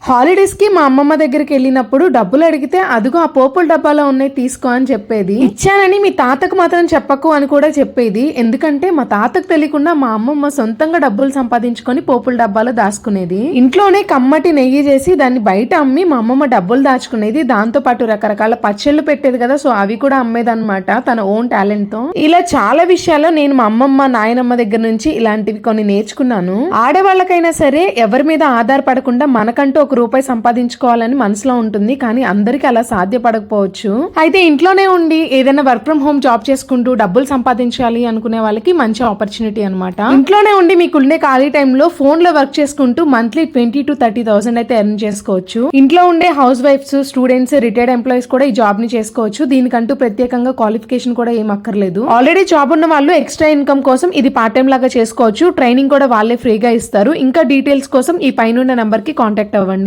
Holidays కి మా అమ్మమ్మ దగ్గరికి వెళ్ళినప్పుడు డబ్బులు అడిగితే అదిగో ఆ పోపుల డబ్బాలో ఉన్నాయి తీసుకో అని చెప్పేది. ఇచ్చానని మీ తాతకు మాత్రం చెప్పకు అని కూడా చెప్పేది. ఎందుకంటే మా తాతకు తెలియకుండా మా అమ్మమ్మ సొంతంగా డబ్బులు సంపాదించుకొని పోపుల డబ్బాలో దాచుకునేది. ఇంట్లోనే కమ్మటి నెయ్యి చేసి దాన్ని బయట అమ్మి మా అమ్మమ్మ డబ్బులు దాచుకునేది. దాంతో పాటు రకరకాల పచ్చళ్ళు పెట్టేది కదా, సో అవి కూడా అమ్మేదన్నమాట తన ఓన్ టాలెంట్ తో. ఇలా చాలా విషయాల్లో నేను మా అమ్మమ్మ నాయనమ్మ దగ్గర నుంచి ఇలాంటివి కొన్ని నేర్చుకున్నాను. ఆడవాళ్ళకైనా సరే ఎవరి మీద ఆధారపడకుండా మనకంటూ ఒక రూపాయి సంపాదించుకోవాలని మనసులో ఉంటుంది, కానీ అందరికి అలా సాధ్యపడకపోవచ్చు. అయితే ఇంట్లోనే ఉండి ఏదైనా వర్క్ ఫ్రం హోమ్ జాబ్ చేసుకుంటూ డబ్బులు సంపాదించాలి అనుకునే వాళ్ళకి మంచి ఆపర్చునిటీ అనమాట. ఇంట్లోనే ఉండి మీకుండే ఖాళీ టైంలో ఫోన్ లో వర్క్ చేసుకుంటూ మంత్లీ 20,000 to 30,000 అయితే ఎర్న్ చేసుకోవచ్చు. ఇంట్లో ఉండే హౌస్ వైఫ్స్, స్టూడెంట్స్, రిటైర్డ్ ఎంప్లాయీస్ కూడా ఈ జాబ్ ని చేసుకోవచ్చు. దీనికంటూ ప్రత్యేకంగా క్వాలిఫికేషన్ కూడా ఏం అక్కర్లేదు. ఆల్రెడీ జాబ్ ఉన్న వాళ్ళు ఎక్స్ట్రా ఇన్కమ్ కోసం ఇది పార్ట్ టైం లాగా చేసుకోవచ్చు. ట్రైనింగ్ కూడా వాళ్ళే ఫ్రీగా ఇస్తారు. ఇంకా డీటెయిల్స్ కోసం ఈ పైన నంబర్ కి కాంటాక్ట్ అవ్వండి.